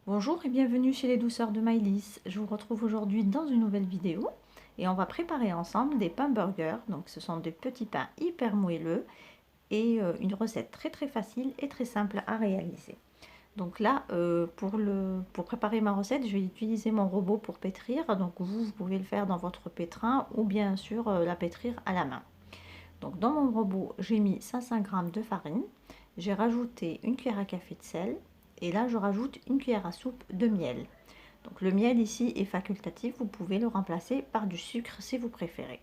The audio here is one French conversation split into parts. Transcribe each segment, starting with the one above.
Bonjour et bienvenue chez les douceurs de Maïlis. Je vous retrouve aujourd'hui dans une nouvelle vidéo et on va préparer ensemble des pains burgers. Donc ce sont des petits pains hyper moelleux et une recette très facile et très simple à réaliser. Donc là, pour préparer ma recette, je vais utiliser mon robot pour pétrir. Donc vous pouvez le faire dans votre pétrin ou bien sûr la pétrir à la main. Donc dans mon robot, j'ai mis 500 g de farine, j'ai rajouté une cuillère à café de sel et là je rajoute une cuillère à soupe de miel. Donc le miel ici est facultatif, vous pouvez le remplacer par du sucre si vous préférez.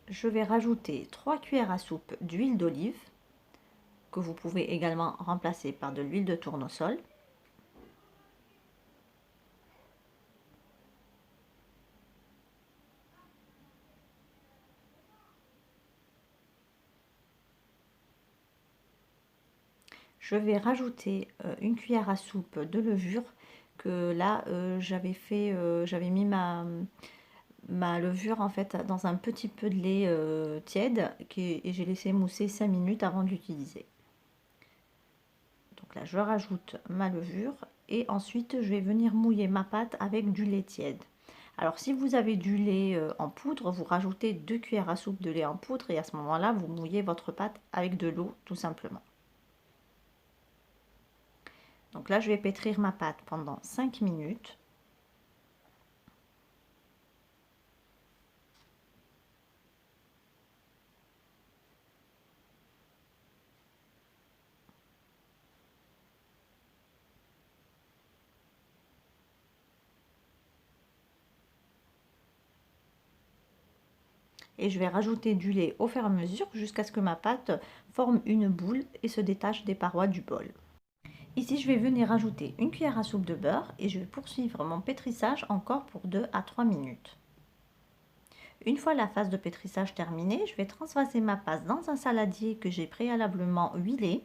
Je vais rajouter 3 cuillères à soupe d'huile d'olive, que vous pouvez également remplacer par de l'huile de tournesol. Je vais rajouter une cuillère à soupe de levure, que là j'avais mis ma levure en fait dans un petit peu de lait tiède et j'ai laissé mousser 5 minutes avant d'utiliser. Donc là je rajoute ma levure et ensuite je vais venir mouiller ma pâte avec du lait tiède. Alors si vous avez du lait en poudre, vous rajoutez 2 cuillères à soupe de lait en poudre et à ce moment là vous mouillez votre pâte avec de l'eau tout simplement. Donc là je vais pétrir ma pâte pendant 5 minutes. Et je vais rajouter du lait au fur et à mesure jusqu'à ce que ma pâte forme une boule et se détache des parois du bol. Ici, je vais venir rajouter une cuillère à soupe de beurre et je vais poursuivre mon pétrissage encore pour 2 à 3 minutes. Une fois la phase de pétrissage terminée, je vais transvaser ma pâte dans un saladier que j'ai préalablement huilé.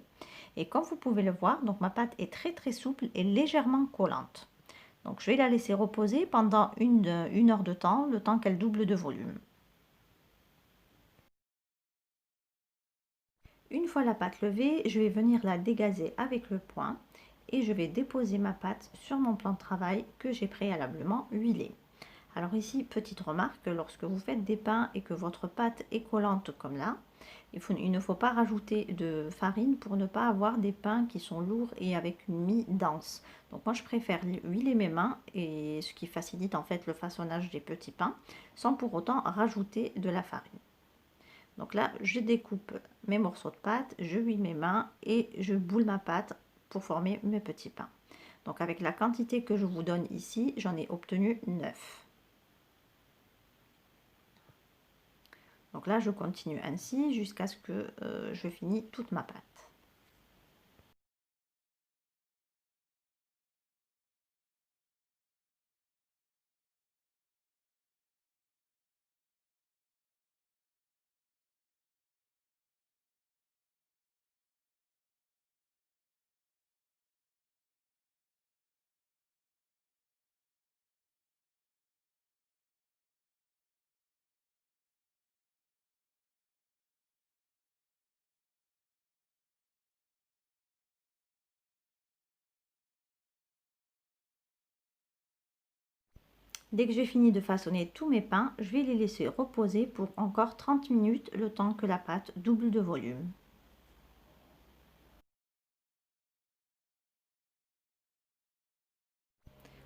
Et comme vous pouvez le voir, donc ma pâte est très souple et légèrement collante. Donc je vais la laisser reposer pendant une heure de temps, le temps qu'elle double de volume. Une fois la pâte levée, je vais venir la dégazer avec le poing et je vais déposer ma pâte sur mon plan de travail que j'ai préalablement huilé. Alors ici, petite remarque, lorsque vous faites des pains et que votre pâte est collante comme là, il ne faut pas rajouter de farine pour ne pas avoir des pains qui sont lourds et avec une mie dense. Donc moi je préfère huiler mes mains, et ce qui facilite en fait le façonnage des petits pains sans pour autant rajouter de la farine. Donc là, je découpe mes morceaux de pâte, je huile mes mains et je boule ma pâte pour former mes petits pains. Donc avec la quantité que je vous donne ici, j'en ai obtenu 9. Donc là, je continue ainsi jusqu'à ce que je finis toute ma pâte. Dès que j'ai fini de façonner tous mes pains, je vais les laisser reposer pour encore 30 minutes, le temps que la pâte double de volume.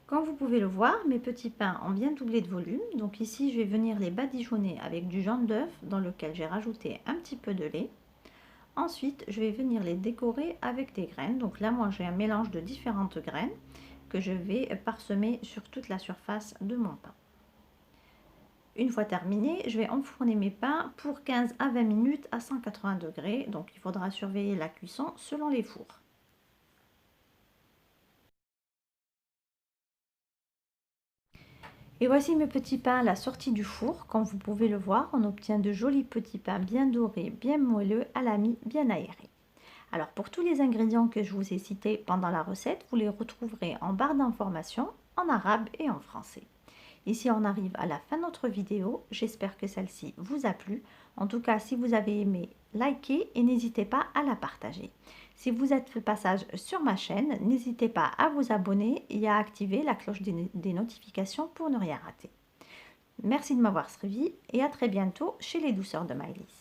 Comme vous pouvez le voir, mes petits pains ont bien doublé de volume. Donc ici, je vais venir les badigeonner avec du jaune d'œuf dans lequel j'ai rajouté un petit peu de lait. Ensuite, je vais venir les décorer avec des graines. Donc là, moi, j'ai un mélange de différentes graines que je vais parsemer sur toute la surface de mon pain. Une fois terminé, je vais enfourner mes pains pour 15 à 20 minutes à 180 degrés. Donc il faudra surveiller la cuisson selon les fours. Et voici mes petits pains à la sortie du four. Comme vous pouvez le voir, on obtient de jolis petits pains bien dorés, bien moelleux, à la mie bien aérée. Alors pour tous les ingrédients que je vous ai cités pendant la recette, vous les retrouverez en barre d'informations en arabe et en français. Ici, on arrive à la fin de notre vidéo. J'espère que celle-ci vous a plu. En tout cas, si vous avez aimé, likez et n'hésitez pas à la partager. Si vous êtes de passage sur ma chaîne, n'hésitez pas à vous abonner et à activer la cloche des notifications pour ne rien rater. Merci de m'avoir suivi et à très bientôt chez les douceurs de Maëlys.